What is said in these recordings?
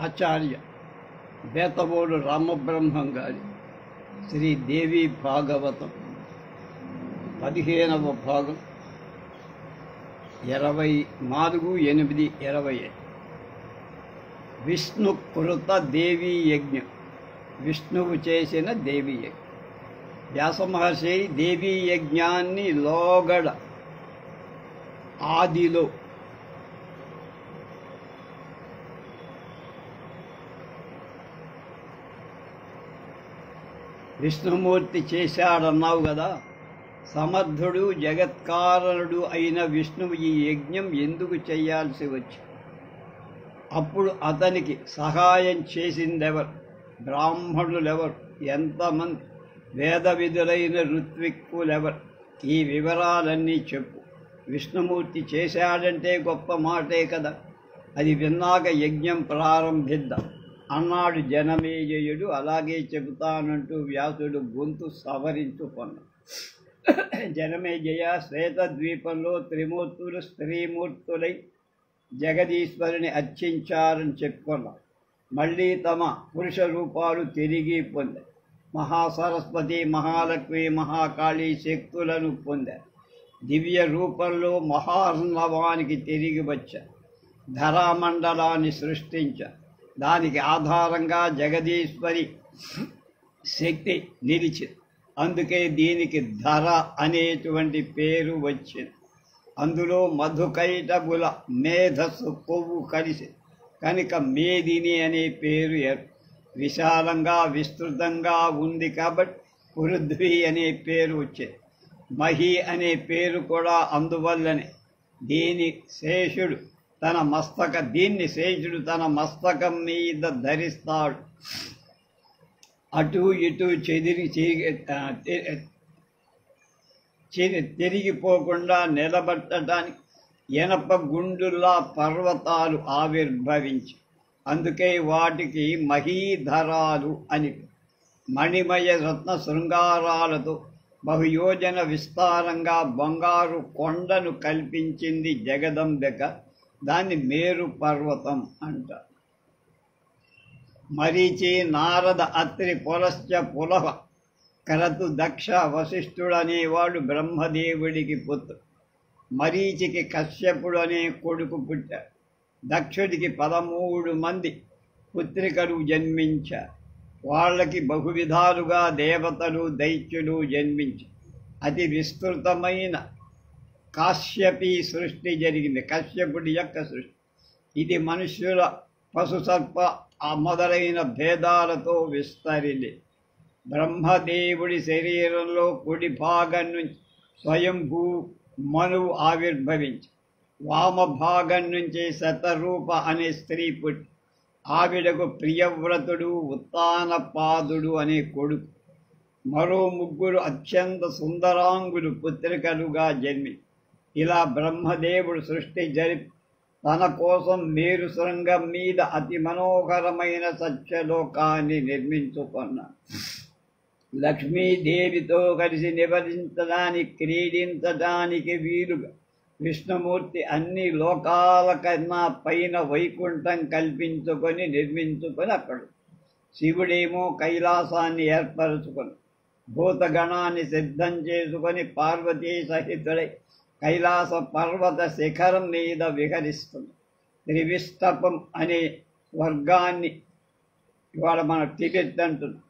ఆచార్య బేతవోలు రామబ్రహ్మం గారి శ్రీదేవి భాగవతం 15వ భాగం 24/8/20. విష్ణు కృత దేవీ యజ్ఞం. విష్ణువు చేసిన దేవీ యజ్ఞం. వ్యాసమహర్షి దేవీ యజ్ఞాన్ని లోగడ ఆదిలో విష్ణుమూర్తి చేశాడన్నావు కదా. సమర్థుడు జగత్కారణుడు అయిన విష్ణువు ఈ యజ్ఞం ఎందుకు చేయాల్సి వచ్చి? అప్పుడు అతనికి సహాయం చేసిందెవరు? బ్రాహ్మణులెవరు? ఎంతమంది? వేద విధులైన ఋత్విక్కులెవరు? ఈ వివరాలన్నీ చెప్పు. విష్ణుమూర్తి చేశాడంటే గొప్ప మాటే కదా. అది విన్నాక యజ్ఞం ప్రారంభిద్దాం అన్నాడు జనమేజయుడు. అలాగే చెబుతానంటూ వ్యాసుడు గొంతు సవరించుకున్నాడు. జనమేజయ, శ్వేతద్వీపంలో త్రిమూర్తులు స్త్రీమూర్తులై జగదీశ్వరుని అర్చించారని చెప్పుకున్నాం. మళ్ళీ తమ పురుష రూపాలు తిరిగి పొందారు. మహాసరస్వతి, మహాలక్ష్మి, మహాకాళీ శక్తులను పొందారు. దివ్య రూపంలో మహార్ణవానికి తిరిగి వచ్చారు. ధరామండలాన్ని సృష్టించారు. దానికి ఆధారంగా జగదీశ్వరి శక్తి నిలిచింది. అందుకే దీనికి ధర అనేటువంటి పేరు వచ్చింది. అందులో మధుకైటబుల మేధస్సు కొవ్వు కలిసి కనుక మేదిని అనే పేరు విశాలంగా విస్తృతంగా ఉంది కాబట్టి పృథ్వీ అనే పేరు వచ్చేది. మహి అనే పేరు కూడా అందువల్లనే. దీన్ని శేషుడు తన మస్తకం మీద ధరిస్తాడు. అటు ఇటు తిరిగిపోకుండా నిలబట్టడానికి ఎనప గుండులా పర్వతాలు ఆవిర్భవించి, అందుకే వాటికి మహీధరాలు అని. మణిమయ రత్న శృంగారాలతో బహుయోజన విస్తారంగా బంగారు కొండను కల్పించింది జగదంబిక. దాన్ని మేరు పర్వతం అంటారు. మరీచి, నారద, అత్రి, పులశ్చ, పులహ, కరతు, దక్ష, వశిష్ఠుడు అనేవాడు బ్రహ్మదేవుడికి పుత్రుడు. మరీచికి కశ్యపుడు అనే కొడుకు పుట్టాడు. దక్షుడికి 13 మంది పుత్రికలు జన్మించారు. వాళ్ళకి బహువిధాలుగా దేవతలు, దైత్యులు జన్మించారు. అతి విస్తృతమైన కాశ్యపి సృష్టి జరిగింది. కశ్యపుడి యొక్క సృష్టి. ఇది మనుష్యుల, పశుసర్ప మొదలైన భేదాలతో విస్తరింది. బ్రహ్మదేవుడి శరీరంలో కుడి భాగం నుంచి స్వయంభూ మనువు ఆవిర్భవించి, వామ భాగం నుంచి శతరూప అనే స్త్రీ పుట్టి, ఆవిడకు ప్రియవ్రతుడు, ఉత్తానపాదుడు అనే కొడుకు, మరో 3 అత్యంత సుందరాంగులు పుత్రికలుగా జన్మి. ఇలా బ్రహ్మదేవుడు సృష్టి జరిపి తన కోసం మేరు శృంగం మీద అతి మనోహరమైన సత్యలోకాన్ని నిర్మించుకున్నాడు. లక్ష్మీదేవితో కలిసి నివసించడానికి, క్రీడించడానికి వీలుగా విష్ణుమూర్తి అన్ని లోకాల కన్నా పైన వైకుంఠం నిర్మించుకొని అక్కడ. శివుడేమో కైలాసాన్ని ఏర్పరచుకొని భూతగణాన్ని సిద్ధం చేసుకొని పార్వతీ సహితుడై కైలాస పర్వత శిఖరం మీద విహరిస్తుంది. త్రివిష్టపం అనే స్వర్గాన్ని, ఇవాళ మన టికెట్ అంటున్నాం,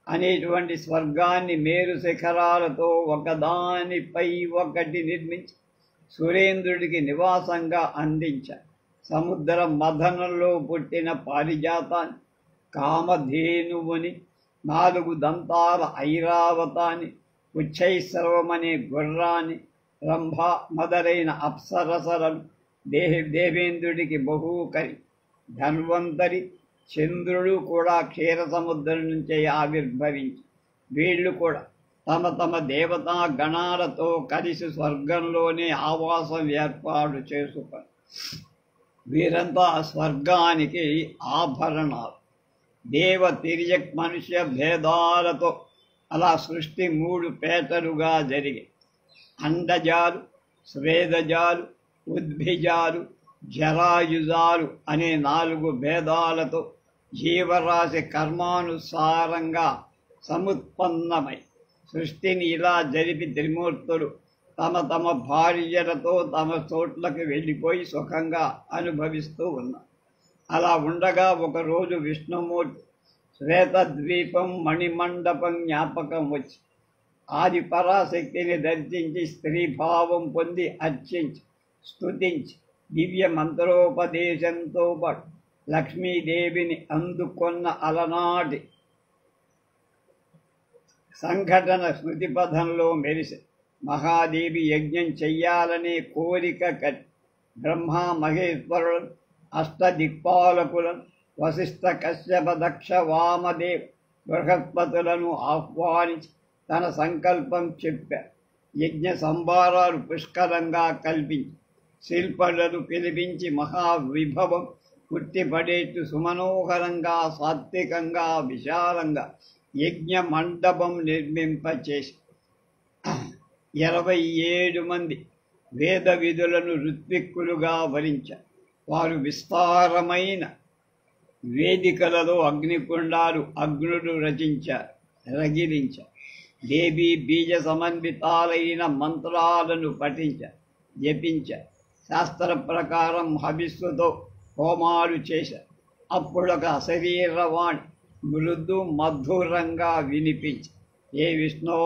అనేటువంటి స్వర్గాన్ని మేరు శిఖరాలతో ఒకదానిపై ఒకటి నిర్మించి సురేంద్రుడికి నివాసంగా అందించారు. సముద్ర మథనంలో పుట్టిన పారిజాతాన్ని, కామధేనువుని, 4 దంతాల ఐరావతాన్ని, ఉచ్చైశ్రవమనే గుర్రాన్ని, రంభ మొదలైన అప్సరసలను దేవేంద్రుడికి బహూకరి. ధన్వంతరి, చంద్రుడు కూడా క్షీర సముద్రం నుంచే ఆవిర్భవించి వీళ్ళు కూడా తమ దేవతా గణాలతో కలిసి స్వర్గంలోనే ఆవాసం ఏర్పాటు చేసుకొని, వీరంతా స్వర్గానికి ఆభరణాలు. దేవ, తిర్యక్, మనుష్య భేదాలతో అలా సృష్టి 3 పేటలుగా జరిగి అండజాలు, స్వేదజాలు, ఉద్భిజాలు, జరాయుజాలు అనే 4 భేదాలతో జీవరాశి కర్మానుసారంగా సముత్పన్నమై సృష్టిని ఇలా జరిపి త్రిమూర్తులు తమ తమ భార్యలతో తమ చోట్లకు వెళ్ళిపోయి సుఖంగా అనుభవిస్తూ ఉన్నారు. అలా ఉండగా ఒకరోజు విష్ణుమూర్తి శ్వేతద్వీపం మణిమండపం జ్ఞాపకం వచ్చి ఆది పరాశక్తిని దర్శించి స్త్రీభావం పొంది అర్చించి స్తుతించి దివ్య మంత్రోపదేశంతో పాటు లక్ష్మీదేవిని అందుకొన్న అలనాటి సంఘటన స్మృతిపథంలో మెరిసి మహాదేవి యజ్ఞం చెయ్యాలనే కోరిక కలి బ్రహ్మ మహేశ్వరులను అష్టదిక్పాలకులను వశిష్ఠ కశ్యప దక్ష వామదేవ్ బృహస్పతులను ఆహ్వానించి తన సంకల్పం చెప్పారు. యజ్ఞ సంభారాలు పుష్కలంగా కల్పించి శిల్పలను పిలిపించి మహావిభవం పుట్టిపడేట్టు సుమనోహరంగా సాత్వికంగా విశాలంగా యజ్ఞ మండపం నిర్మింపచేసి 27 మంది వేద విధులను ఋత్విక్కులుగా వరించారు. వారు విస్తారమైన వేదికలలో అగ్నికుండాలు అగ్నులు రగిలించారు. దేవీ బీజ సమన్వితాలైన మంత్రాలను పఠించారు, జపించారు. శాస్త్ర ప్రకారం హవిస్సుతో హోమాలు చేశారు. అప్పుడొక అశరీరవాణి మృదు మధురంగా వినిపించి, ఏ విష్ణు,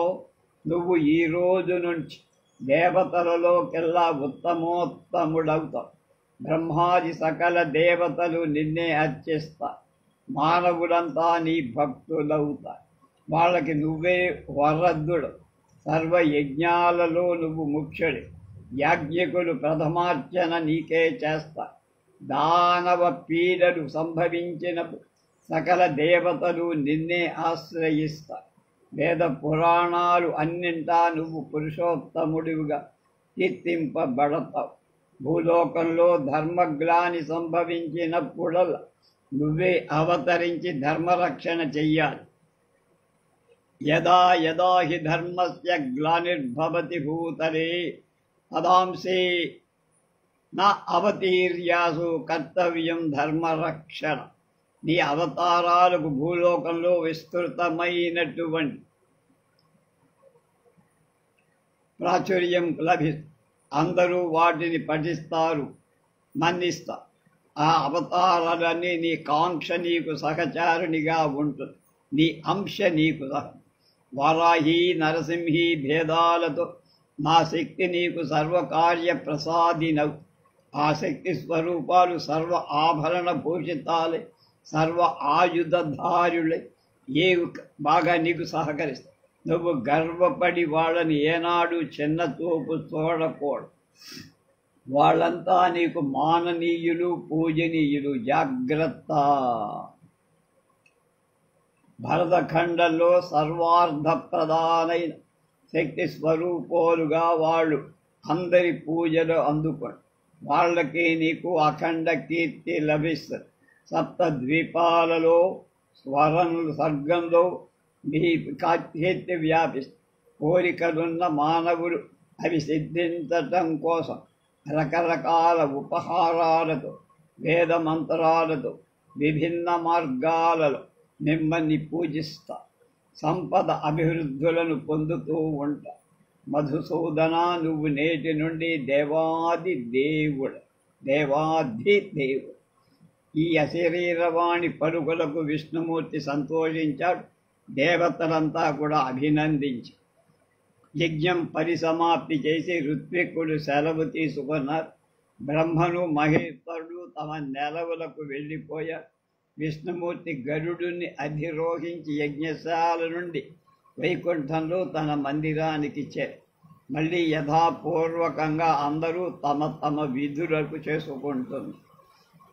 నువ్వు ఈ రోజు నుంచి దేవతలలోకెల్లా ఉత్తమోత్తముడవుతావు. బ్రహ్మాది సకల దేవతలు నిన్నే అర్చిస్తారు. మానవులంతా నీ భక్తులవుతారు. వాళ్ళకి నువ్వే వరదుడు. సర్వ యజ్ఞాలలో నువ్వు ముఖ్యుడి. యాజ్ఞికులు ప్రథమార్చన నీకే చేస్తారు. దానవ పీడలు సంభవించినప్పుడు సకల దేవతలు నిన్నే ఆశ్రయిస్తారు. వేద పురాణాలు అన్నింటా నువ్వు పురుషోత్తముడివిగా కీర్తింపబడతావు. భూలోకంలో ధర్మగ్లాని సంభవించినప్పుడల్లా నువ్వే అవతరించి ధర్మరక్షణ చెయ్యాలి. యదా యదా హి ధర్మస్య గ్లానిర్భవతి భూతలే తదాంసే నా అవతీర్యాసు కర్తవ్యం ధర్మరక్షణ. నీ అవతారాలకు భూలోకంలో విస్తృతమైనటువంటి ప్రాచుర్యం లభిస్తుంది. అందరూ వాటిని పఠిస్తారు, మన్నిస్తారు. ఆ అవతారాలన్నీ నీ కాంక్ష నీకు సహచారునిగా ఉంటుంది. నీ అంశ నీకు వారాహి నరసింహి భేదాలతో నా శక్తి నీకు సర్వకార్య ప్రసాదినవు. ఆ శక్తి స్వరూపాలు సర్వ ఆభరణ భూషితాలే, సర్వ ఆయుధధారులే. ఏ బాగా నీకు సహకరిస్తాయి. నువ్వు గర్వపడి వాళ్ళని ఏనాడు చిన్న చూపు చూడకూడదు. వాళ్ళంతా నీకు మాననీయులు, పూజనీయులు. జాగ్రత్త. భరతఖండంలో సర్వార్థప్రదానైన శక్తి స్వరూపోలుగా వాళ్ళు అందరి పూజలు అందుకోండి. వాళ్ళకి నీకు అఖండ కీర్తి లభిస్తుంది. సప్తద్వీపాలలో సర్గంలో నీ కీర్తి వ్యాపిస్తుంది. కోరికలున్న మానవులు అవి సిద్ధించటం కోసం రకరకాల ఉపహారాలతో, వేద మంత్రాలతో, విభిన్న మార్గాలలో మిమ్మల్ని పూజిస్తా. సంపద అభివృద్ధులను పొందుతూ ఉంటా. మధుసూదన, నువ్వు నేటి నుండి దేవాది దేవుడు. ఈ అశరీరవాణి పలుకులకు విష్ణుమూర్తి సంతోషించాడు. దేవతలంతా కూడా అభినందించి యజ్ఞం పరిసమాప్తి చేసి ఋత్విక్కులు సెలవు తీసుకున్నారు. బ్రహ్మను మహేశ్వరుడు తమ నెలవులకు వెళ్ళిపోయారు. విష్ణుమూర్తి గరుడుని అధిరోహించి యజ్ఞశాల నుండి వైకుంఠంలో తన మందిరానికి చేరి మళ్ళీ యథాపూర్వకంగా అందరూ తమ తమ విధులకు చేసుకుంటుంది.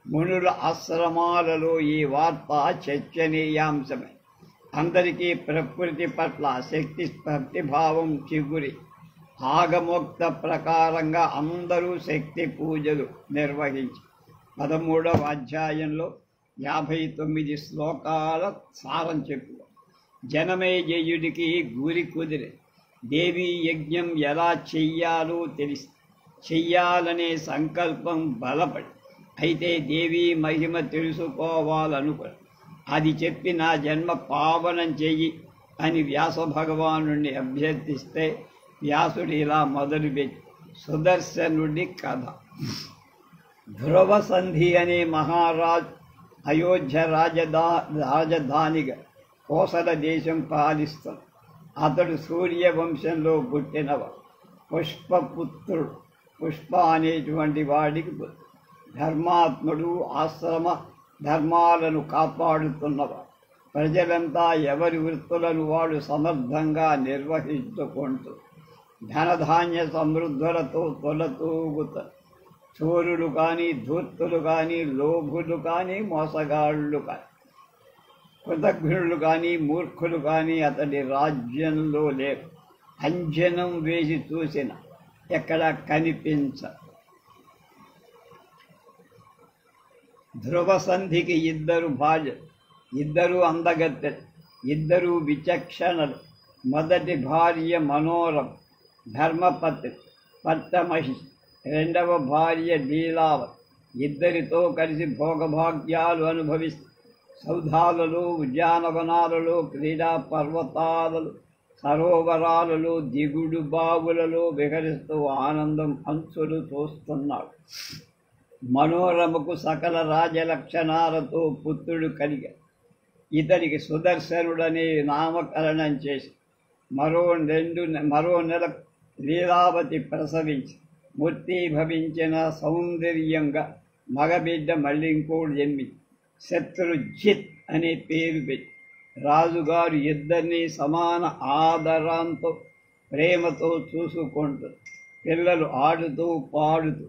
మునుల ఆశ్రమాలలో ఈ వార్త చర్చనీయాంశమే. అందరికీ ప్రకృతి పట్ల శక్తి భక్తిభావం చిగురి ఆగమోక్త ప్రకారంగా అందరూ శక్తి పూజలు నిర్వహించి 13వ అధ్యాయంలో 59 శ్లోకాల సారం చెప్పు. జనమేజయుడికి గురి కుదిరే దేవీ యజ్ఞం ఎలా చెయ్యాలో తెలిసి చెయ్యాలనే సంకల్పం బలపడి, అయితే దేవీ మహిమ తెలుసుకోవాలనుకో అది చెప్పి నా జన్మ పావనం చెయ్యి అని వ్యాస భగవానుడిని అభ్యర్థిస్తే వ్యాసుడు ఇలా మొదలుపెట్టి సుదర్శనుడి కథ. ధ్రువ సంధి అనే మహారాజు అయోధ్య రాజధానిగా కోసల దేశం పాలిస్తాడు. అతడు సూర్యవంశంలో పుట్టినవాడు. పుష్పపుత్రుడు. పుష్ప అనేటువంటి వాడికి ధర్మాత్ముడు, ఆశ్రమ ధర్మాలను కాపాడుతున్నవాడు. ప్రజలంతా ఎవరి వృత్తులను వాడు సమర్థంగా నిర్వహించుకుంటూ ధనధాన్య సమృద్ధులతో తొలతూగుతారు. చోరులు కానీ, ధూర్తులు కానీ, లోభులు కానీ, మోసగాళ్ళు కానీ, కృతజ్ఞులు కానీ, మూర్ఖులు కానీ అతడి రాజ్యంలో లేరు. అంజనం వేసి చూసిన ఎక్కడ కనిపించ. ధ్రువ సంధికి ఇద్దరు భార్యలు, ఇద్దరు అందగత్తెలు, ఇద్దరు విచక్షణలు. మొదటి భార్య మనోరమ, ధర్మపత్ని, పట్టమహిషి. రెండవ భార్య లీలావతి. ఇద్దరితో కలిసి భోగభాగ్యాలు అనుభవిస్తూ సౌధాలలో, ఉద్యానవనాలలో, క్రీడా పర్వతాలలో, సరోవరాలలో, దిగుడు బావులలో విహరిస్తూ ఆనందం అంచులు చూస్తున్నాడు. మనోరమకు సకల రాజలక్షణాలతో పుత్రుడు కలిగాడు. ఇతనికి సుదర్శనుడనే నామకరణం చేసి మరో నెల లీలావతి ప్రసవించి మూర్తీభవించిన సౌందర్యంగా మగబిడ్డ మళ్ళీ ఇంకోడు జన్మించి శత్రుజిత్ అనే పేరు పెట్టి రాజుగారు ఇద్దరినీ సమాన ఆదరంతో ప్రేమతో చూసుకుంటూ పిల్లలు ఆడుతూ పాడుతూ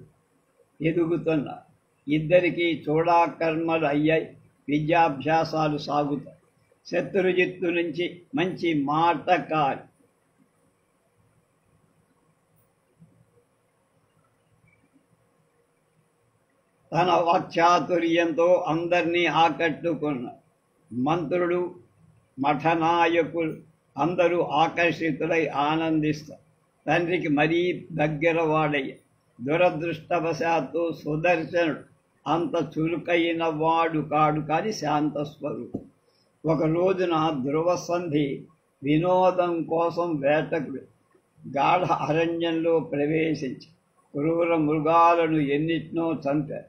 ఎదుగుతున్నారు. ఇద్దరికీ చూడాకర్మలు అయ్యాయి. విద్యాభ్యాసాలు సాగుతాయి. శత్రుజిత్తు నుంచి మంచి మాటకారి, తన వాక్చాతుర్యంతో అందరినీ ఆకట్టుకున్న మంత్రులు, మఠనాయకులు అందరూ ఆకర్షితులై ఆనందిస్తారు. తండ్రికి మరీ దగ్గర వాడయ్య. దురదృష్టవశాత్తు సుదర్శనుడు అంత చురుకైన వాడు కాడు, కానీ శాంతస్వరూపుడు. ఒక రోజున ధ్రువ సంధి వినోదం కోసం వేటకు గాఢ అరణ్యంలో ప్రవేశించి క్రూర మృగాలను ఎన్నిటినో చంపారు.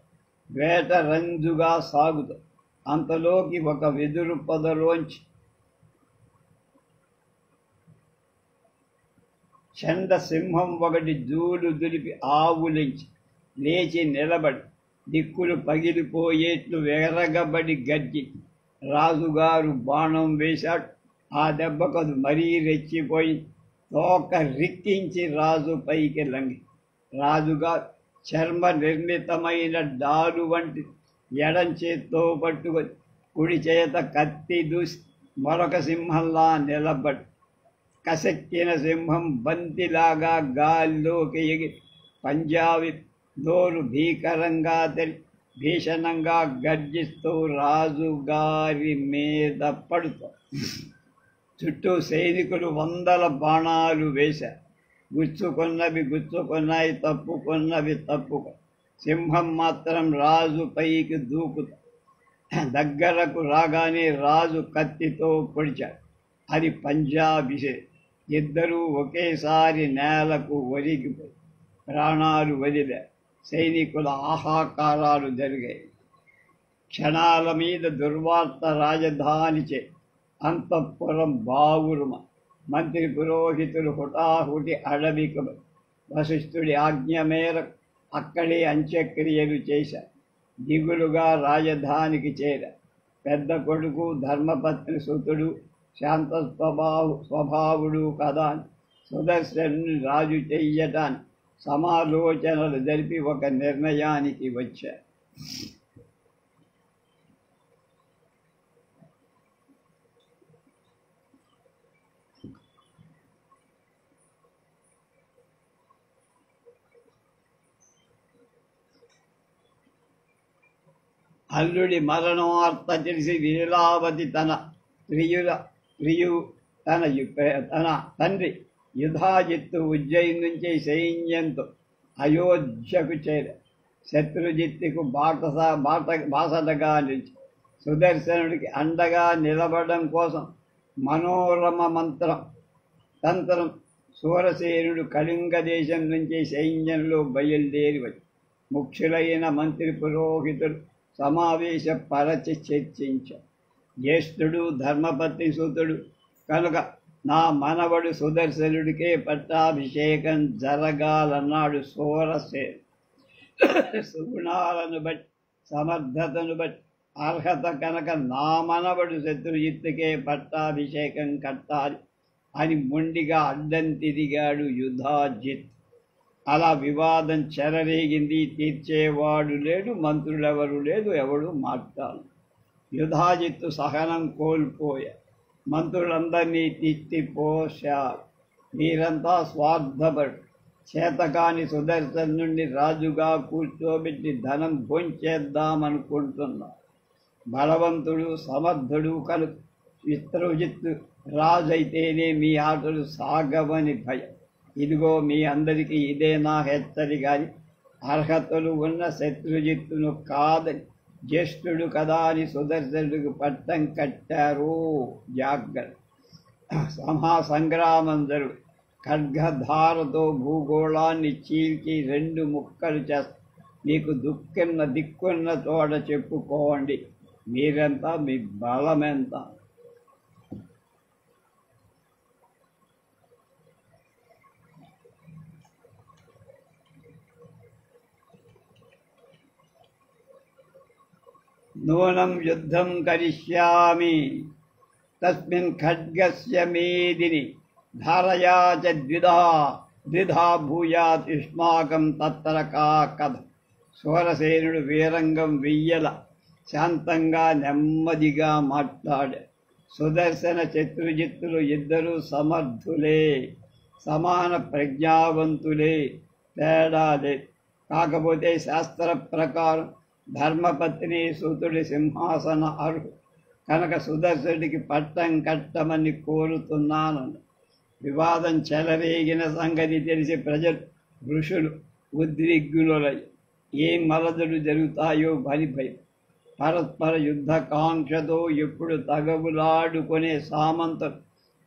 వేట రంజుగా సాగుతుంది. అంతలోకి ఒక వెదురు పొదలోంచి చండ సింహం ఒకటి జూలు దులిపి ఆవులించి లేచి నిలబడి దిక్కులు పగిలిపోయేట్లు వెరగబడి గడ్డి రాజుగారు బాణం వేశాడు. ఆ దెబ్బకు అది మరీ రెచ్చిపోయి తోక రిక్కించి రాజు పైకి లంగి రాజుగారు చర్మ నిర్మితమైన డాలు వంటి ఎడం చేత్తో పట్టుకొని కుడి చేత కత్తి దూసి మరొక సింహంలా నిలబడి కసెక్కిన సింహం బంతిలాగా గాల్లోకి ఎగిరి పంజాబీ నోరు భీకరంగా తెరి భీషణంగా గర్జిస్తూ రాజుగారి మీద పడుతారు. చుట్టూ సైనికులు వందల బాణాలు వేశారు. గుచ్చుకున్నవి గుచ్చుకున్నాయి, తప్పుకున్నవి తప్పుకు. సింహం మాత్రం రాజు పైకి దూకుతా దగ్గరకు రాగానే రాజు కత్తితో పొడిచాడు. అది పంజాబీ. ఇద్దరూ ఒకేసారి నేలకు ఒరిగిపోయి ప్రాణాలు వదిలారు. సైనికుల ఆహాకారాలు జరిగాయి. క్షణాల మీద దుర్వార్త రాజధానిచే అంతఃపురం బావురుమ. మంత్రి పురోహితులు హుటాహుటి అడవికి వశిష్ఠుడి ఆజ్ఞ మేరకు అక్కడే అంత్యక్రియలు చేశారు. దిగులుగా రాజధానికి చేరారు. పెద్ద కొడుకు ధర్మపత్ని సుతుడు శాంత స్వభావుడు కదా సుదర్శనుని రాజు చెయ్యటానికి సమాలోచనలు జరిపి ఒక నిర్ణయానికి వచ్చారు. అల్లుడి మరణవార్త తెలిసి లీలావతి తన తండ్రి యుధాజిత్తు ఉజ్జయిని నుంచి సైన్యంతో అయోధ్యకు చేరారు. శత్రుజిత్తుకు బాసటగా నిలిచి సుదర్శనుడికి అండగా నిలబడడం కోసం మనోరమ తంత్రం సూరసేనుడు కళింగ దేశం నుంచి సైన్యంలో బయలుదేరి వచ్చి ముఖ్యులైన మంత్రి పురోహితులు సమావేశపరచి చర్చించారు. జ్యేష్ఠుడు ధర్మపత్ని సూతుడు కనుక నా మనవడు సుదర్శనుడికే పట్టాభిషేకం జరగాలన్నాడు సూరసేనుడు. సుగుణాలను బట్టి సమర్థతను బట్టి అర్హత కనుక నా మనవడు శత్రుజిత్తుకే పట్టాభిషేకం కట్టాలి అని మొండిగా అడ్డం తిరిగాడు యుధాజిత్. అలా వివాదం చెలరేగింది. తీర్చేవాడు లేడు, మంత్రులెవరు లేదు, ఎవడు మాట్లాడు. యుధాజిత్తు సహనం కోల్పోయా. మంత్రులందరినీ తిట్టిపోశారు. మీరంతా స్వార్థపడు, చేతకాని సుదర్శన్ నుండి రాజుగా కూర్చోబెట్టి ధనం భోంచేద్దామనుకుంటున్నారు. బలవంతుడు సమర్థుడు కనుక శత్రుజిత్తు రాజైతేనే మీ ఆటలు సాగవని భయం. ఇదిగో మీ అందరికీ ఇదే నా హెచ్చరిక అని అర్హతలు ఉన్న శత్రుజిత్తును కాదని జ్యేష్ఠుడు కదా అని సుదర్శనుడికి పట్టం కట్టారు. జాగ్రత్త. మహాసంగ్రామం జరుగు. ఖడ్గధారతో భూగోళాన్ని చీల్చి 2 ముక్కలు చేస్తా. మీకు దిక్కున్న చోట చెప్పుకోండి. మీరెంత, మీ బలమెంత. నూనం యుద్ధం కరిష్యామి తస్మిన్ ఖడ్గస్య మేదిని ధారయా చ ద్విధా భూయాత్ యుష్మాకం తత్ర కా కథ. సూరసేనుడు వీరంగం వెయ్యల శాంతంగా నెమ్మదిగా మాట్లాడాడు. సుదర్శన శత్రుజిత్తులు ఇద్దరూ సమర్థులే, సమాన ప్రజ్ఞావంతులే, తేడా లేదు. కాకపోతే శాస్త్ర ప్రకారం ధర్మపత్ని సూతుడి సింహాసన అర్హు కనుక సుదర్శనుడికి పట్టం కట్టమని కోరుతున్నాను. వివాదం చెలరేగిన సంగతి తెలిసి ప్రజలు ఋషులు ఉద్విగ్నులై ఏం మలదలు జరుగుతాయో అని భయం. పరస్పర యుద్ధకాంక్షతో ఎప్పుడు తగవులాడుకునే సామంతులు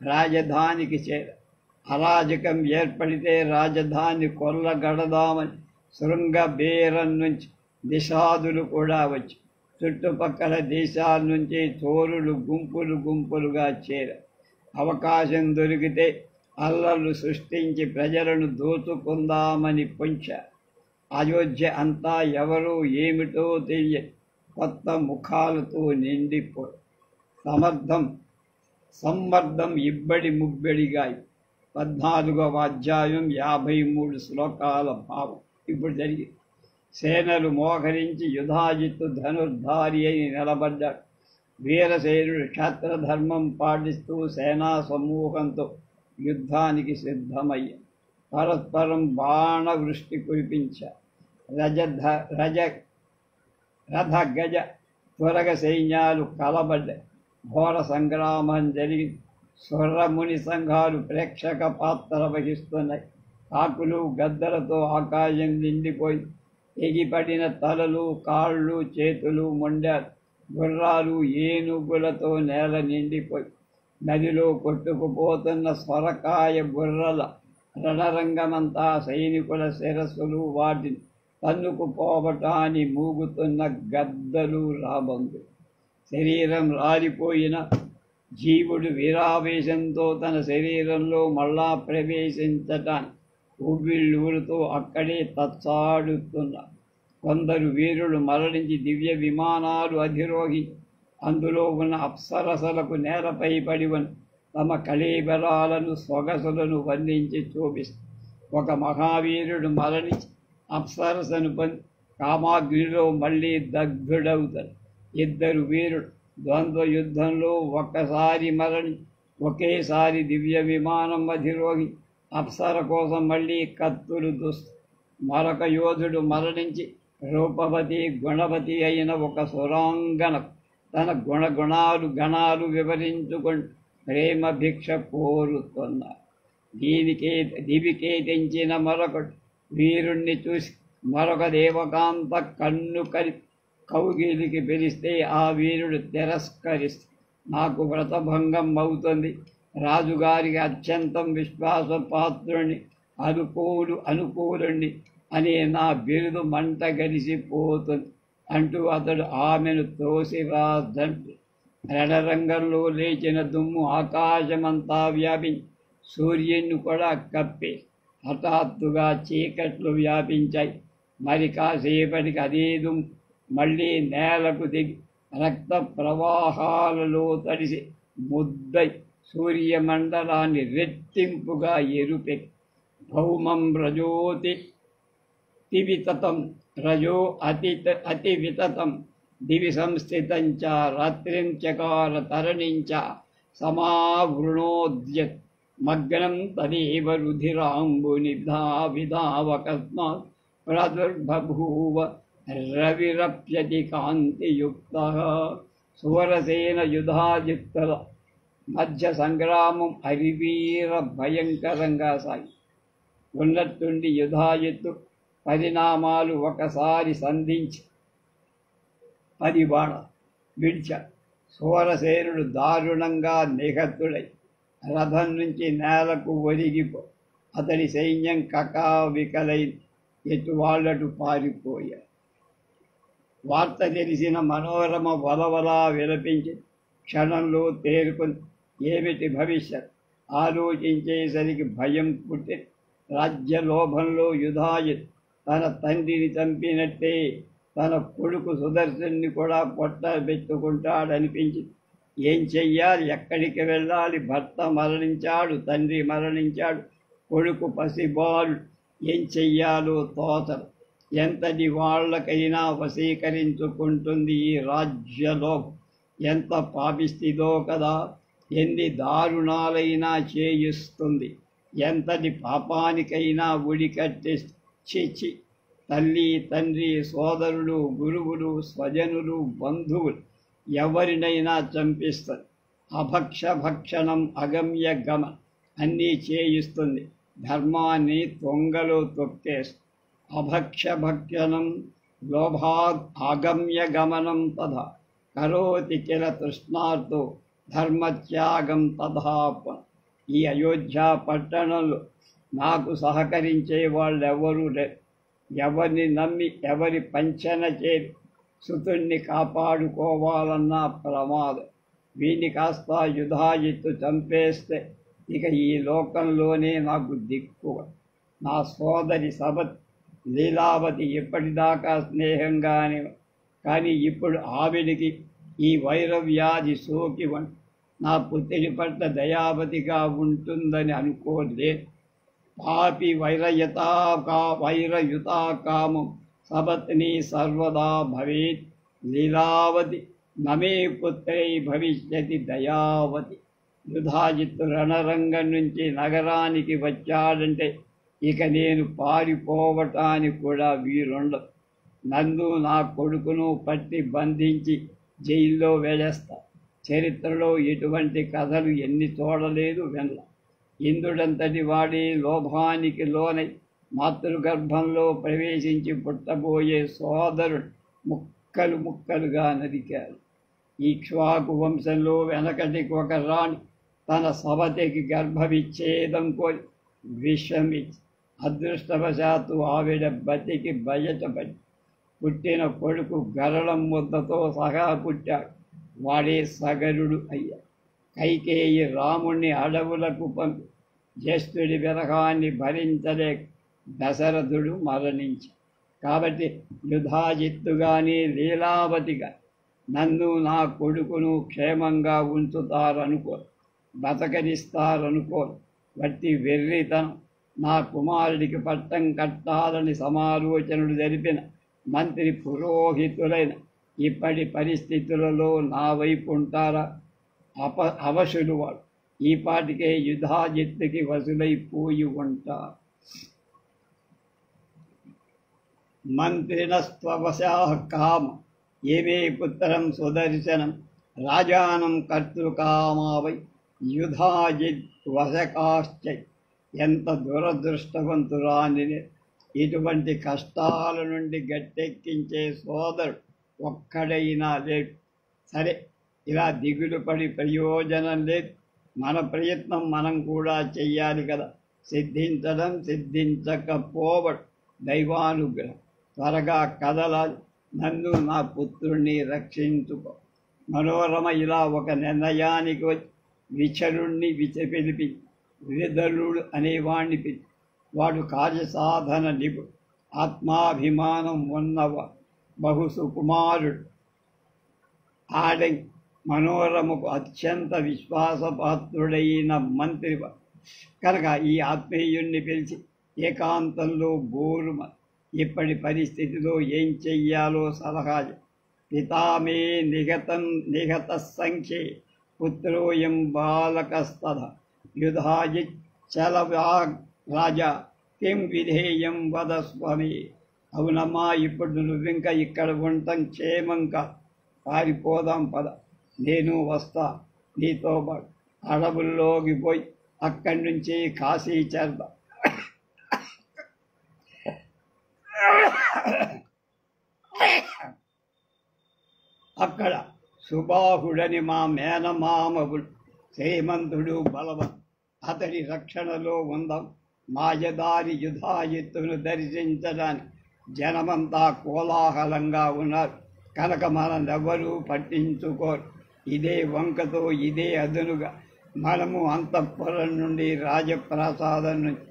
రాజధానికి చేర. అరాజకం ఏర్పడితే రాజధాని కొల్లగడదామని శృంగ బేరం నుంచి దిశాదులు కూడా వచ్చి చుట్టుపక్కల దేశాల నుంచి చోరులు గుంపులుగా చేర. అవకాశం దొరికితే అల్లర్లు సృష్టించి ప్రజలను దోచుకుందామని పొంచారు. అయోధ్య అంతా ఎవరో ఏమిటో తెలియని కొత్త ముఖాలతో నిండిపోయి సమ్మర్దం ఇబ్బడి ముబ్బడిగా. 14వ అధ్యాయం 53 శ్లోకాల భావం ఇప్పుడు జరిగింది. సేనలు మోహరించి యుధాజిత్తు ధనుర్ధారి అయి నిలబడ్డాడు. వీరసేనుడు క్షత్రధర్మం పాటిస్తూ సేనా సమూహంతో యుద్ధానికి సిద్ధమయ్యాడు. పరస్పరం బాణవృష్టి కురిపించారు. రథ గజ త్వరగ సైన్యాలు కలబడ్డాయి. ఘోర సంగ్రామం జరిగింది. స్వర్రముని సంఘాలు ప్రేక్షక పాత్ర వహిస్తున్నాయి. కాకులు గద్దలతో ఆకాశం నిండిపోయి ఎగిపడిన తలలు, కాళ్ళు, చేతులు మొండారు. గుర్రాలు ఏనుగులతో నేల నిండిపోయి నదిలో కొట్టుకుపోతున్న సొరకాయ బుర్రల రణరంగమంతా సైనికుల శిరస్సులు, వాటిని తన్నుకుపోవటాన్ని మూగుతున్న గద్దలు, రాబందులు. శరీరం రాలిపోయిన జీవుడు వీరావేశంతో తన శరీరంలో మళ్ళా ప్రవేశించటాన్ని ఊబిళ్ళూరుతో అక్కడే తచ్చాడుతున్నారు. కొందరు వీరులు మరణించి దివ్య విమానాలు అధిరోహి అందులో ఉన్న అప్సరసలకు నేలపై పడివని తమ కళేబరాలను సొగసులను వర్ణించి చూపిస్తారు. ఒక మహావీరుడు మరణించి అప్సరసను పొంది కామాగ్నిలో మళ్ళీ దగ్ధుడవుతాడు. 2 వీరుడు ద్వంద్వ యుద్ధంలో ఒక్కసారి మరణి ఒకేసారి దివ్య విమానం అధిరోహి అప్సర కోసం మళ్ళీ కత్తులు దుస్తు. మరొక యోధుడు మరణించి రూపవతి గుణవతి అయిన ఒక సురాంగన తన గణాలు వివరించుకుంటూ ప్రేమ భిక్ష కోరుతున్నారు. దివికే తెంచిన మరొకడు వీరుణ్ణి చూసి మరొక దేవకాంత కన్ను కలిపి కౌగిలికి పిలిస్తే ఆ వీరుడు తిరస్కరిస్తే నాకు వ్రతభంగం అవుతుంది, రాజుగారికి అత్యంతం విశ్వాసపాత్రుణ్ణి, అనుకూలుణ్ణి అనే నా బిరుదు మంట గడిసిపోతుంది అంటూ అతడు ఆమెను తోసిరాదండి. రణరంగంలో లేచిన దుమ్ము ఆకాశమంతా వ్యాపించి సూర్యుని కూడా కప్పి హఠాత్తుగా చీకట్లు వ్యాపించాయి. మరి కాసేపటికి అదే దుమ్ము మళ్ళీ నేలకు దిగి రక్త ప్రవాహాలలో తడిసి ముద్దై సూర్యమండలాన్ని రెట్టింపుగా ఎరుపె భౌమం రజోతి వితతం రజో అతి వితతం దివి సంస్థితంచ రాత్రిం చకార తరణించ సమావృణోద్యత్ మగ్నం తదేవ రుధిరాంబునిధావిధావకస్మాత్ ప్రదుర్బభూవ రవిరప్యతి కాంతియుక్త. సువరసేన యుధాయుక్తుల మధ్య సంగ్రామం అరివీర భయంకరంగా సాగి ఉన్నట్టుండి యుధాయుత్తు పరిణామాలు ఒకసారి సంధించి 10 బాణాలు విడిచాడు. సూరసేనుడు దారుణంగా నిహతుడై రథం నుంచి నేలకు ఒరిగిపో అతడి సైన్యం కకావికలై ఎటువాళ్లటు పారిపోయారు. వార్త తెలిసిన మనోరమ వలవలా విలపించి క్షణంలో తేరుకొని ఏమిటి భవిష్యత్ ఆలోచించేసరికి భయం పుట్టి రాజ్యలోభంలో యుధాయుత్ తన తండ్రిని చంపినట్టే తన కొడుకు సుదర్శన్ని కూడా పొట్టబెట్టుకుంటాడనిపించి ఏం చెయ్యాలి, ఎక్కడికి వెళ్ళాలి? భర్త మరణించాడు, తండ్రి మరణించాడు, కొడుకు పసిబాలు, ఏం చెయ్యాలో తోచదు. ఎంతటి వాళ్లకైనా వశీకరించుకుంటుంది ఈ రాజ్యలోభం. ఎంత పాపిస్థిదో కదా, ఎన్ని దారుణాలైనా చేయిస్తుంది, ఎంతటి పాపానికైనా ఉడికట్టి తల్లి తండ్రి సోదరులు గురువులు స్వజనులు బంధువులు ఎవరినైనా చంపిస్తుంది. భక్షణం అగమ్య గమ అన్నీ చేయిస్తుంది, ధర్మాన్ని తొంగలో తొక్కేస్తుంది. భక్షణం లోభాద్ ఆగమ్య గమనం తథా కరోతి కిల తృష్ణార్థో ధర్మత్యాగం తథాప. ఈ అయోధ్య పట్టణంలో నాకు సహకరించే వాళ్ళెవరూ లేరు. ఎవరిని నమ్మి ఎవరి పంచన చేరి సుతుణ్ణి కాపాడుకోవాలన్నా ప్రమాదం. వీని కాస్త యుధాజిత్తు చంపేస్తే ఇక ఈ లోకంలోనే నాకు దిక్కువ. నా సోదరి సబత్ లీలావతి ఎప్పటిదాకా స్నేహంగానే, కానీ ఇప్పుడు ఆవిడికి ఈ వైరవ్యాధి సోకి నా పుత్రుడి పట్ల దయావతిగా ఉంటుందని అనుకోలేదు. పాపి వైరయుతా కామం సపత్ని సర్వదా భవేత్ లీలావతి నమే పుత్రై భవిష్యతి దయావతి. యుధాజిత్తు రణరంగం నుంచి నగరానికి వచ్చాడంటే ఇక నేను పారిపోవటానికి కూడా వీలుండదు. నన్ను నా కొడుకును పట్టి బంధించి జైల్లో వేలేస్తా. చరిత్రలో ఇటువంటి కథలు ఎన్ని చూడలేదు వినల. ఇంద్రుడంతటి వాడి లోభానికి లోనై మాతృగర్భంలో ప్రవేశించి పుట్టబోయే సోదరుడు ముక్కలు ముక్కలుగా నరికారు. ఇక్ష్వాకు వంశంలో వెనకటికి ఒక రాణి తన సవతికి గర్భవిచ్ఛేదం కోరి విషమిచ్చి అదృష్టవశాత్తు ఆవిడ బతికి బయటపడి పుట్టిన కొడుకు గరళం ముద్దతో సహా పుట్టాడు. వాడే సగరుడు అయ్యాడు. కైకేయి రాముణ్ణి అడవులకు పంపి జ్యేష్ఠుడి విరహాన్ని భరించలేక దశరథుడు మరణించి. కాబట్టి యుధాజిత్తుగాని లీలావతిగా నన్ను నా కొడుకును క్షేమంగా ఉంచుతారనుకో, బతకనిస్తారనుకో. వట్టి వెర్రితనం. నా కుమారుడికి పట్టం కట్టాలని సమాలోచనలు జరిపిన మంత్రి పురోహితులైన ఇప్పటి పరిస్థితులలో నా వైపు ఉంటారా? అవశులు వాడు. ఈ పాటికే యుధాజిత్తుకి వసులైపోయి ఉంటారు. మంత్రిణస్త్వవశా కామ ఏమే పుత్రం సుదర్శనం రాజానం కర్తృకామావై యుధాజిత్ వశకాశ్చై. ఎంత దురదృష్టవంతురాని! ఇటువంటి కష్టాల నుండి గట్టెక్కించే సోదరుడు ఒక్కడైనా లేడు. సరే, ఇలా దిగులు పడి ప్రయోజనం లేదు. మన ప్రయత్నం మనం కూడా చెయ్యాలి కదా. సిద్ధించడం సిద్ధించకపోవడం దైవానుగ్రహం. త్వరగా కదలాలి. నన్ను నా పుత్రుణ్ణి రక్షించుకో. మనోరమ ఇలా ఒక నిర్ణయానికి వచ్చి విచరుణ్ణి పిలిపి విదలుడు అనేవాణ్ణి పిలిచి, వాడు కార్యసాధన నిపుడు, ఆత్మాభిమానం ఉన్నవ, బహు సుకుమారుడు. ఆడంగి మనోరమకు అత్యంత విశ్వాసపాత్రుడైన మంత్రి కనుక ఈ ఆత్మీయుణ్ణి పిలిచి ఏకాంతంలో బోరుమ ఇప్పటి పరిస్థితిలో ఏం చెయ్యాలో సలహా. పితామే నిహత సంఖ్యే పుత్రోయం బాలకస్తథ యుధాయి చలవా రాజా కిం విధేయం వదస్వమి. అవునమ్మా, ఇప్పుడు నువ్వింక ఇక్కడ ఉండటం క్షేమంగా, పారిపోదాం పద. నేను వస్తా నీతో పాటు. అడవుల్లోకి పోయి అక్కడి నుంచి కాశీ చేరదాం. అక్కడ సుబాహుడని మా మేనమామవుడు శ్రీమంతుడు బలవంతు. అతడి రక్షణలో ఉందాం. మాయదారి యుధాజిత్తును దర్శించడానికి జనమంతా కోలాహలంగా ఉన్నారు కనుక మనల్నెవ్వరూ పట్టించుకోరు. ఇదే వంకతో ఇదే అదునుగా మనము అంతఃపురం నుండి రాజప్రాసాదం నుంచి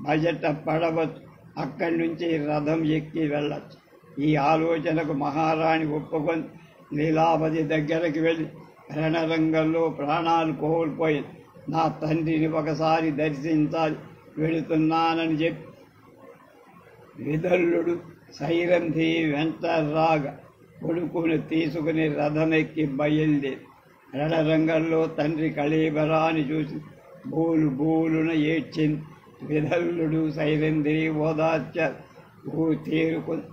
బయట పడవచ్చు. అక్కడి నుంచి రథం ఎక్కి వెళ్ళచ్చు. ఈ ఆలోచనకు మహారాణి ఒప్పుకొని లీలావతి దగ్గరికి వెళ్ళి, రణరంగంలో ప్రాణాలు కోల్పోయింది నా తండ్రిని ఒకసారి దర్శించాలి, వెళుతున్నానని చెప్పి విదల్లుడు సైరంధి వెంట రాగా కొడుకును తీసుకుని రథమెక్కి బయలుదేరి రణరంగంలో తండ్రి కళేబరాన్ని చూసి బోలున ఏడ్చింది. విదల్లుడు సైరంధి ఓదార్చారు. తేరుకుని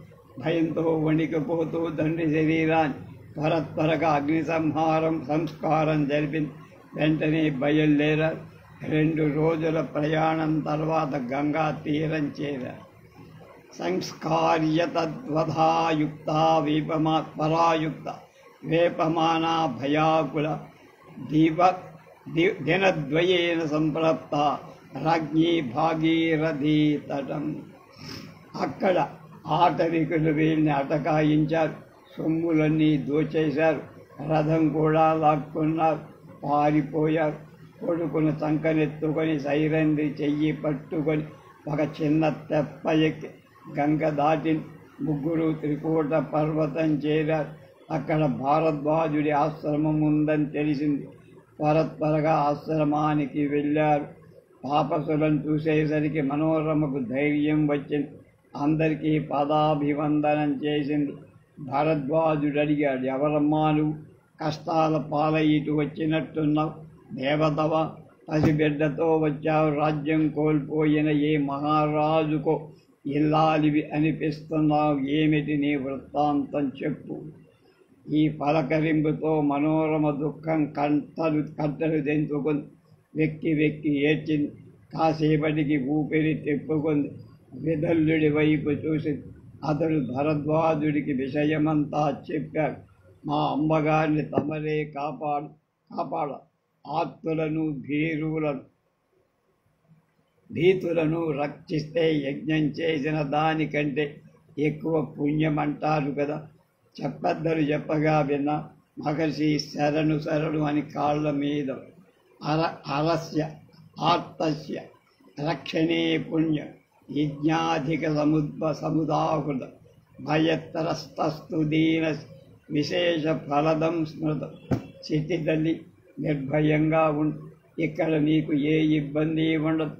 భయంతో వణికిపోతూ తండ్రి శరీరాన్ని త్వరగా అగ్ని సంస్కారం జరిపింది. వెంటనే బయలుదేరారు. 2 రోజుల ప్రయాణం తర్వాత గంగా తీరం చేరారు. సంస్కార్య తద్వధాయుక్త పరాయుక్త వేపమానా భయాకుల దినద్వయేన సంప్రాప్త రాజ్ఞీ భాగీరథీ తటం. అక్కడ ఆటవికులు వీళ్ళని అటకాయించారు. సొమ్ములన్నీ దోచేశారు. రథం కూడా లాక్కున్నారు. పారిపోయారు. కొడుకును సంకనెత్తుకొని సైరంధ్రి చెయ్యి పట్టుకొని ఒక చిన్న తెప్ప ఎక్కి గంగ దాటి ముగ్గురు త్రికూట పర్వతం చేరారు. అక్కడ భారద్వాజుడి ఆశ్రమం ఉందని తెలిసింది. త్వరగా ఆశ్రమానికి వెళ్ళారు. తాపసులను చూసేసరికి మనోరమకు ధైర్యం వచ్చింది. అందరికీ పాదాభివందనం చేసింది. భరద్వాజుడు అడిగాడు, ఎవరమ్మా నువ్వు? కష్టాల పాలయ్యిటు వచ్చినట్టున్నావు. దేవతవా? పసిబిడ్డతో వచ్చావు. రాజ్యం కోల్పోయిన ఏ మహారాజుకో ఇల్లాలివి అనిపిస్తున్నావు. ఏమిటి నీ వృత్తాంతం చెప్పు. ఈ పలకరింపుతో మనోరమ దుఃఖం కట్టలు తెంచుకుంది. వెక్కి ఏడ్చింది. కాసేపటికి ఊపిరి తిప్పుకుంది. విదల్లుడి వైపు చూసి అతడు భరద్వాజుడికి విషయమంతా చెప్పాడు. మా అమ్మగారిని తమరే కాపాడ. ఆత్తులను భీతులను రక్షిస్తే యజ్ఞం చేసిన దానికంటే ఎక్కువ పుణ్యం అంటారు కదా. చెప్పద్దరు చెప్పగా విన్న మహర్షి శరణు అని కాళ్ళ మీద అరస్య ఆర్తస్య రక్షణే పుణ్యం యజ్ఞాధిక సముదాహృత భయత్తరస్తస్తు దీన విశేష ఫలదం స్మృతం. స్థితిದಲ್ಲಿ నిర్భయంగా ఉండు. ఇక్కడ నీకు ఏ ఇబ్బంది ఉండదు,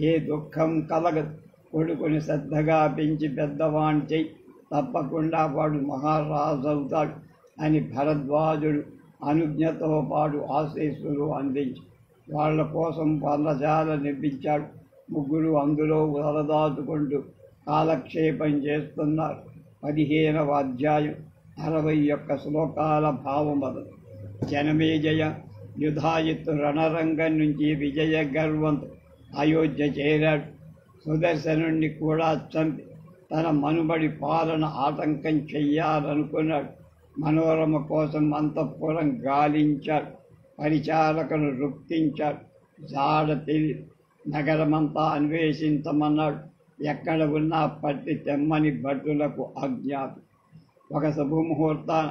ఏ దుఃఖం కలగదు. కొడుకుని శ్రద్ధగా పెంచి పెద్దవాణ్ణి చెయ్యి, తప్పకుండా వాడు మహారాజు అవుతాడు అని భరద్వాజుడు అనుజ్ఞతో పాటు ఆశీస్సులు అందించి వాళ్ళ కోసం పర్ణశాల నిర్మించాడు. ముగ్గురు అందులో వరదాచుకుంటూ కాలక్షేపం చేస్తున్నారు. 15వ అధ్యాయం 61 శ్లోకాల భావమదు. జనమేజయ యుధాజిత్తు రణరంగం నుంచి విజయ గర్వంతో అయోధ్య చేరాడు. సుదర్శనుణ్ణి కూడా చంపి తన మనుబడి పాలన ఆటంకం చెయ్యాలనుకున్నాడు. మనోరమ కోసం అంతఃపురం గాలించాడు. పరిచారకులు రుక్తించాడు. జాడ తెలియదు. నగరమంతా అన్వేషించమన్నాడు. ఎక్కడ ఉన్నా పట్టి తెమ్మని భటులకు ఆజ్ఞాపి. ఒక శుభముహూర్తాన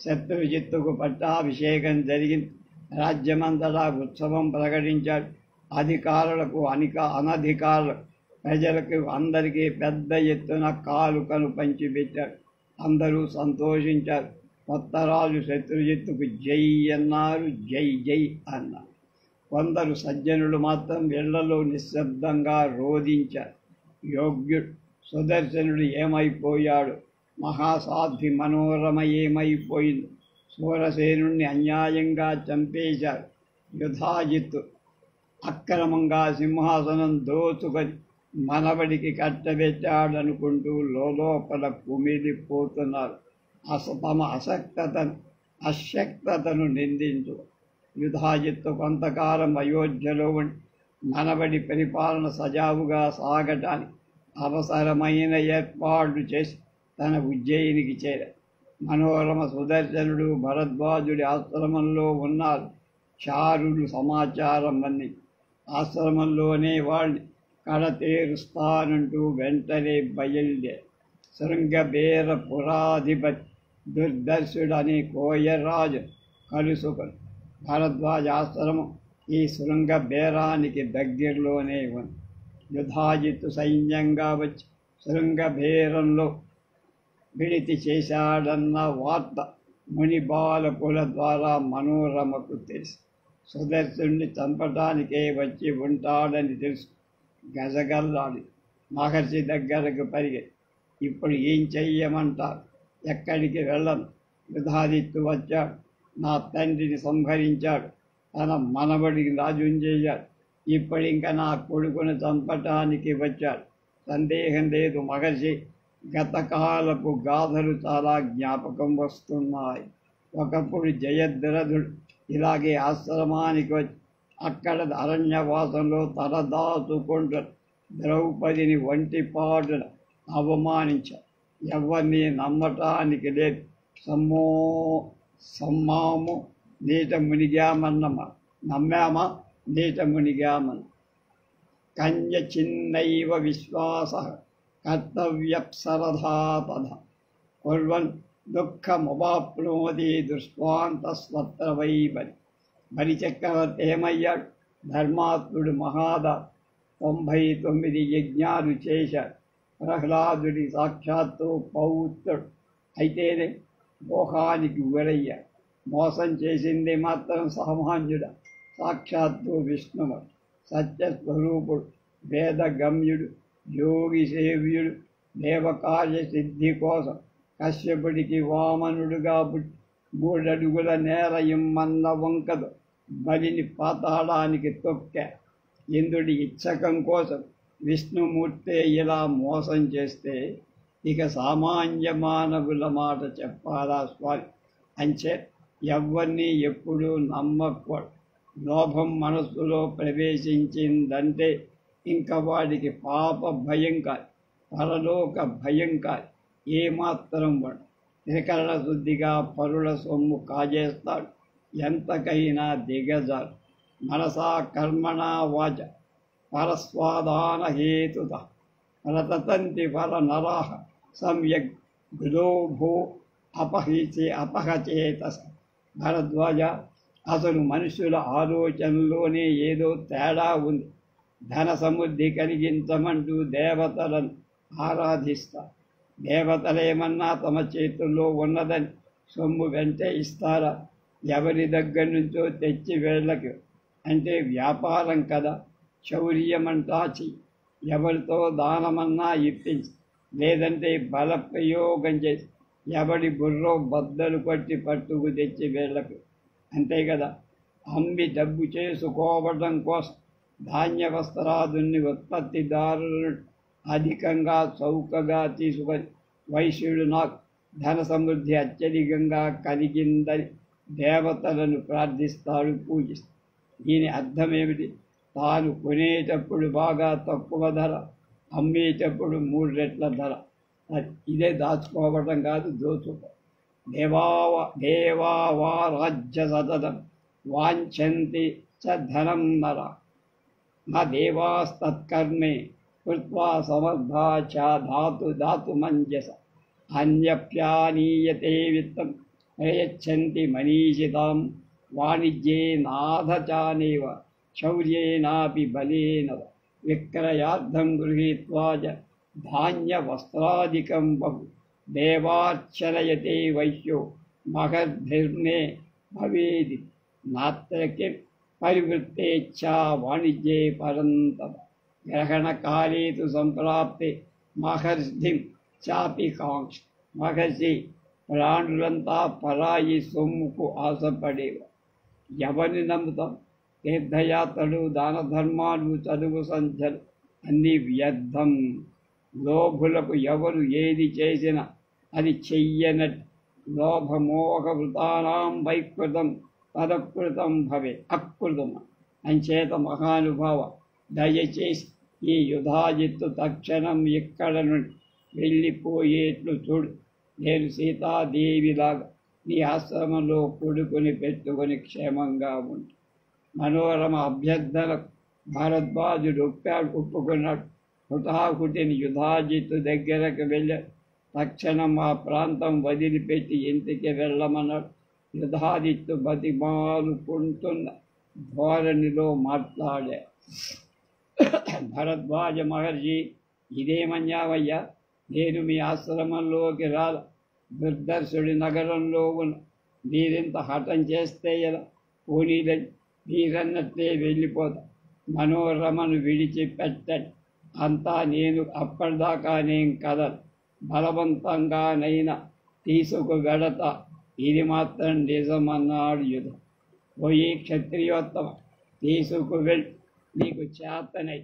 శత్రుజిత్తుకు పట్టాభిషేకం జరిగింది. రాజ్యమంతటా ఉత్సవం ప్రకటించాడు. అధికారులకు అనధికారులకు ప్రజలకు అందరికీ పెద్ద ఎత్తున కానుకలు పంచిపెట్టాడు. అందరూ సంతోషించారు. కొత్త రాజు శత్రుజిత్తుకు జై అన్నారు, జై జై అన్నారు. కొందరు సజ్జనులు మాత్రం ఇళ్లలో నిశ్శబ్దంగా రోధించారు. యోగ్యుడు సుదర్శనుడు ఏమైపోయాడు? మహాసాధ్వి మనోరమ ఏమైపోయింది? సూరసేనుణ్ణి అన్యాయంగా చంపేశారు. యుధాజిత్తు అక్రమంగా సింహాసనం దోచుకొని మనవడికి కట్టబెట్టాడనుకుంటూ లోపల కుమిలిపోతున్నారు. తమ అశక్తతను నిందించు. యుధాజిత్తు కొంతకాలం అయోధ్యలో ఉండి మనవడి పరిపాలన సజావుగా సాగటానికి అవసరమైన ఏర్పాట్లు చేసి తన ఉజ్జయినికి చేరాడు. మనోరమ సుదర్శనుడు భరద్వాజుడి ఆశ్రమంలో ఉన్నారు. చారుడు సమాచారం అన్ని ఆశ్రమంలోనే వాళ్ళని కడతేరుస్తానంటూ వెంటనే బయలుదేరు. శృంగబేర పురాధిపతి దుర్దర్శుడని కోయరాజు కలుసుకొని భరద్వాజ ఆశ్రమం ఈ శృంగబేరానికి దగ్గరలోనే ఉంది. యుధాజిత్తు సైన్యంగా వచ్చి శృంగబేరంలో విడితి చేశాడన్న వార్త మునిబాలకుల ద్వారా మనోరమకు తెలుసు. సుదర్శుణ్ణి చంపడానికే వచ్చి ఉంటాడని తెలుసు. గజగల్లాడి మహర్షి దగ్గరకు పరిగెత్తి, ఇప్పుడు ఏం చెయ్యమంటారు? ఎక్కడికి వెళ్ళను. యుధాజిత్తు వచ్చాడు. నా తండ్రిని సంహరించాడు. తన మనవడికి రాజుని చేశాడు. ఇప్పుడు ఇంకా నా కొడుకును చంపటానికి వచ్చాడు. సందేహం లేదు మహర్షి, గతకాలపు గాథలు చాలా జ్ఞాపకం వస్తున్నాయి. ఒకప్పుడు జయద్రథుడు ఇలాగే ఆశ్రమానికి వచ్చి అక్కడ అరణ్యవాసంలో తలదాచుకుంటూ ద్రౌపదిని ఒంటిపాటున అవమానించాడు. ఎవరిని నమ్మటానికి లేదు. సమ్మాము నీట మునిగామన్నమా, నమ్మామా నీట మునిగామన్న. కన్య చిన్నైవ విశ్వాస కర్తవ్యప్సరథా తథ కుర్వన్ దుఃఖముపాప్నోతి దృష్టాంతస్వత్ర వైబలి. బలి చక్రవర్తి ఏమయ్యాడు? ధర్మాత్ముడు మహాదా 99 యజ్ఞాలు చేశాడు. ప్రహ్లాదుడి సాక్షాత్తు పౌత్రుడు అయితేనే మోహానికి గురయ్యాడు. మోసం చేసింది మాత్రం సామాన్యుడు, సాక్షాత్తు విష్ణువు. సత్యస్వరూపుడు, వేదగమ్యుడు, యోగి సేవ్యుడు. దేవకార్య సిద్ధి కోసం కశ్యపుడికి వామనుడుగా పుట్టి 3 అడుగుల నేర ఇమ్మన్న వంకదు బలిని పాతాళానికి తొక్కా. ఇంద్రుడి ఇచ్చకం కోసం విష్ణుమూర్తే ఇలా మోసం చేస్తే ఇక సామాన్య మానవుల మాట చెప్పాలా స్వామి? అంచే ఎవరిని ఎప్పుడూ నమ్మకూడదు. లోభం మనస్సులో ప్రవేశించిందంటే ఇంకా వాడికి పాప భయం కాదు, పరలోక భయం కాదు, ఏమాత్రం వాడు త్రికరణ శుద్ధిగా పరుల సొమ్ము కాజేస్తాడు. ఎంతకైనా దిగజారు. మనసా కర్మణా వాచ పరస్వాదాన హేతుత ప్రతతంతి ఫల నరాహ సమ్యక్ గ్లోభో అపహచేతస. భరద్వాజ, అసలు మనుషుల ఆలోచనలోనే ఏదో తేడా ఉంది. ధన సమృద్ధి కలిగించమంటూ దేవతలను ఆరాధిస్తారు. దేవతలేమన్నా తమ చేతుల్లో ఉన్నదని సొమ్ము వెంటే ఇస్తారా? ఎవరి దగ్గర నుంచో తెచ్చి వీళ్ళకి అంటే వ్యాపారం కదా. శౌర్యమంటా చెయ్యి. ఎవరితో దానమన్నా ఇప్పించి, లేదంటే బల ప్రయోగం చేసి ఎవడి బుర్రో బద్దలు కొట్టి పట్టుకు తెచ్చి వీళ్ళకు అంతే కదా. అమ్మి డబ్బు చేసుకోవడం కోసం ధాన్య వస్త్రాదుల్ని ఉత్పత్తిదారులను అధికంగా చౌకగా తీసుకొని వైశ్యుడు నాకు ధన సమృద్ధి అత్యధికంగా కలిగిందని దేవతలను ప్రార్థిస్తాడు, పూజిస్తాడు. దీని అర్థమేమిటి? తాను కొనేటప్పుడు బాగా తక్కువ ధర, అమ్మేటప్పుడు 3 రెట్ల ధర. ఇదే దాచుకోవడం కాదు, దోచుకో. దేవావా రాజ్య సతతం వాంఛంతి చ ధనం నర న దేవాస్తత్కర్మే కృత్వా సమర్థా చ దాతుమంజస అన్యప్యానీయతే విత్తం ప్రయచ్చంతి మనీషితాం వాణిజ్యే నాథచానేవ శౌర్యేనాపి బలేన విక్రయార్థం గృహీత్వా చ ధాన్యవస్త్రాదికం బహు దేవార్చనయతే వైశ్యో మహద్భిర్నే భవేది నాత్రకి పరివృత్తేచ్ఛా వాణిజ్యే పరంతప గ్రహణకాలే తు సంప్రాప్తే మహర్షిం చాపి కాంక్ష మహర్షి ప్రాణులంతా పరాయి సొమ్ముకు ఆశపడేవ ఎవరిని నమ్ముతాం? తీర్థయాత్రలు, దాన ధర్మాలు, చదువు సంధ్యలు అన్నీ వ్యర్థం. లోభులకు ఎవరు ఏది చేసినా అది చెయ్యనట్టు. లోభమోహ వృతానాం వైకృతం తదకృతం భవే అకృతం. అంచేత మహానుభావ దయచేసి ఈ యుధాజిత్తు తక్షణం ఇక్కడ నుండి వెళ్ళిపోయేట్లు చూడు. నేను సీతాదేవిలాగా నీ ఆశ్రమంలో కొడుకుని పెట్టుకొని క్షేమంగా ఉంటు. మనోరమ అభ్యర్థనకు భారద్వాజుడు ఒప్పుకున్నాడు. హుటాహుటిని యుధాజిత్తు దగ్గరకు వెళ్ళాడు. తక్షణం ఆ ప్రాంతం వదిలిపెట్టి ఇంటికి వెళ్ళమన్నాడు. యుధాజిత్తు బతిమాలుకుంటున్న ధోరణిలో మాట్లాడా. భరద్వాజ మహర్షి, ఇదేమన్యావయ్యా, నేను మీ ఆశ్రమంలోకి రాల. దుర్దర్శుడి నగరంలో ఉన్న మీరింత హఠం చేస్తే ఎలా? పోనీలని మీరన్నట్లే వెళ్ళిపోతా. మనోరమను విడిచిపెట్టండి. అంతా నేను అప్పటిదాకా నేను కదలు. బలవంతంగానైనా తీసుకువెడతా. ఇది మాత్రం నిజమన్నాడు యుధ. పోయి క్షత్రియోత్తమ, తీసుకువెళ్ళి నీకు చేతనై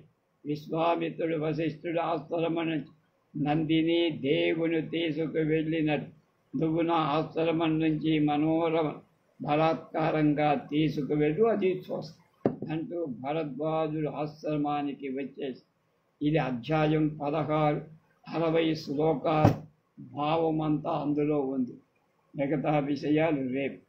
విశ్వామిత్రుడు వశిష్ఠుడు ఆశ్రమం నుంచి నందిని దేవుని తీసుకువెళ్ళినట్టు నువ్వు నా ఆశ్రమం నుంచి మనోరమ బలాత్కారంగా తీసుకువెళ్ళు, అది చూస్తా అంటూ భరద్వాజుడు ఆశ్రమానికి వచ్చేసి ఇది అధ్యాయం 16, 60 శ్లోకాలు. భావమంతా అందులో ఉంది. మిగతా విషయాలు రేపు.